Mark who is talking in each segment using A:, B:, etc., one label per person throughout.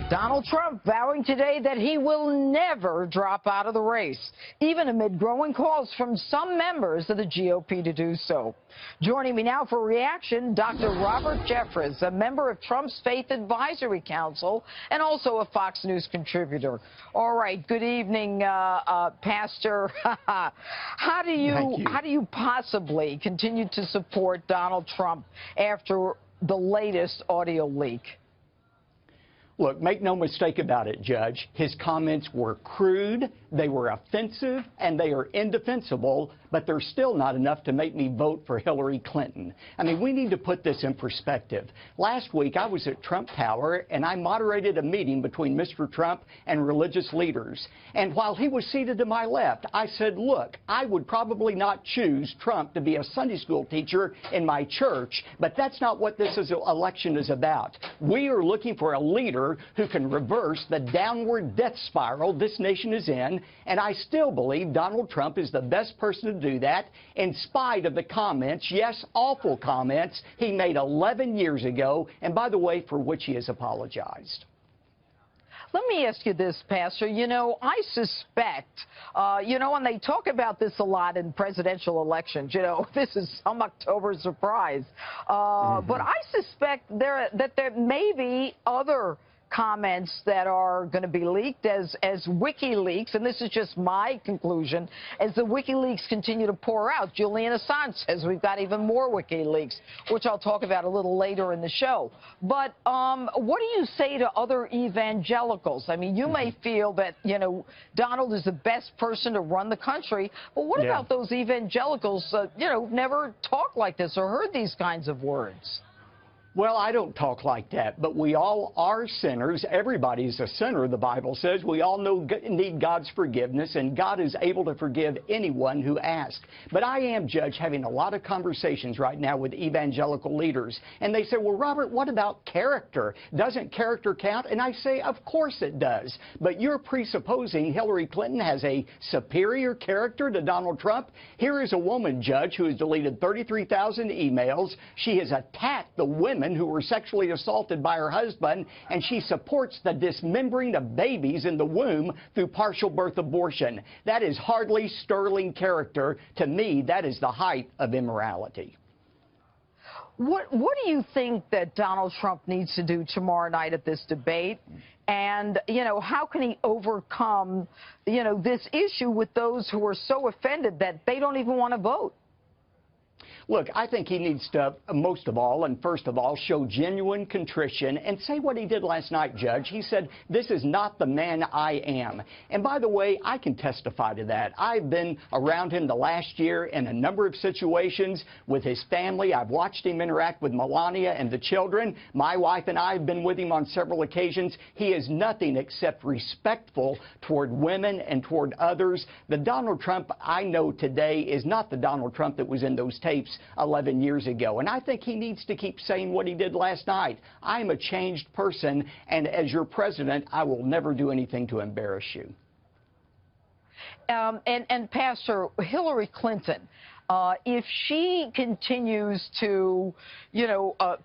A: Donald Trump vowing today that he will never drop out of the race, even amid growing calls from some members of the GOP to do so. Joining me now for reaction, Dr. Robert Jeffress, a member of Trump's Faith Advisory Council and also a Fox News contributor. All right, good evening, Pastor. How do you possibly continue to support Donald Trump after the latest audio leak?
B: Look, make no mistake about it, Judge. His comments were crude, they were offensive, and they are indefensible, but they're still not enough to make me vote for Hillary Clinton. I mean, we need to put this in perspective. Last week, I was at Trump Tower, and I moderated a meeting between Mr. Trump and religious leaders. And while he was seated to my left, I said, look, I would probably not choose Trump to be a Sunday school teacher in my church, but that's not what this election is about. We are looking for a leader who can reverse the downward death spiral this nation is in, and I still believe Donald Trump is the best person to do that, in spite of the comments, yes, awful comments, he made 11 years ago, and by the way, for which he has apologized.
A: Let me ask you this, Pastor. You know, I suspect, and they talk about this a lot in presidential elections, this is some October surprise. But I suspect that there may be other comments that are going to be leaked as WikiLeaks, and this is just my conclusion, as the WikiLeaks continue to pour out. Julian Assange says we've got even more WikiLeaks, which I'll talk about a little later in the show. But what do you say to other evangelicals? I mean, you may feel that, Donald is the best person to run the country, but what about those evangelicals, never talked like this or heard these kinds of words?
B: Well, I don't talk like that, but we all are sinners. Everybody's a sinner, the Bible says. We all need God's forgiveness, and God is able to forgive anyone who asks. But I am, Judge, having a lot of conversations right now with evangelical leaders, and they say, well, Robert, what about character? Doesn't character count? And I say, of course it does. But you're presupposing Hillary Clinton has a superior character to Donald Trump. Here is a woman, Judge, who has deleted 33,000 emails. She has attacked the women who were sexually assaulted by her husband, and she supports the dismembering of babies in the womb through partial birth abortion. That is hardly sterling character. To me, that is the height of immorality.
A: What do you think that Donald Trump needs to do tomorrow night at this debate? And, how can he overcome, this issue with those who are so offended that they don't even want to vote?
B: Look, I think he needs to, most of all, and first of all, show genuine contrition and say what he did last night, Judge. He said, this is not the man I am. And by the way, I can testify to that. I've been around him the last year in a number of situations with his family. I've watched him interact with Melania and the children. My wife and I have been with him on several occasions. He is nothing except respectful toward women and toward others. The Donald Trump I know today is not the Donald Trump that was in those tapes 11 years ago. And I think he needs to keep saying what he did last night. I'm a changed person, and as your president, I will never do anything to embarrass you.
A: And Pastor, Hillary Clinton, if she continues to,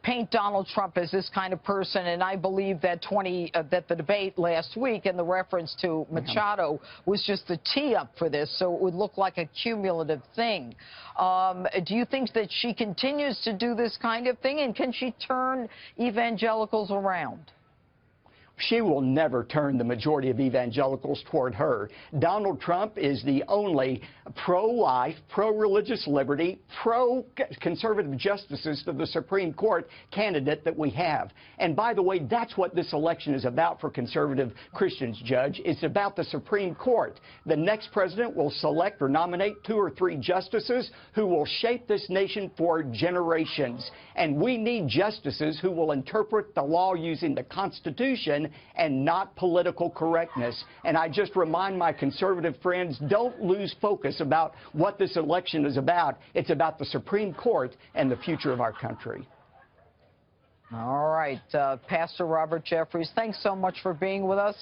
A: paint Donald Trump as this kind of person, and I believe that that the debate last week and the reference to Machado was just the tee up for this, so it would look like a cumulative thing. Do you think that she continues to do this kind of thing, and can she turn evangelicals around?
B: She will never turn the majority of evangelicals toward her. Donald Trump is the only pro-life, pro-religious liberty, pro-conservative justices to the Supreme Court candidate that we have. And by the way, that's what this election is about for conservative Christians, Judge. It's about the Supreme Court. The next president will select or nominate 2 or 3 justices who will shape this nation for generations. And we need justices who will interpret the law using the Constitution and not political correctness. And I just remind my conservative friends, don't lose focus about what this election is about. It's about the Supreme Court and the future of our country.
A: All right, Pastor Robert Jeffress, thanks so much for being with us.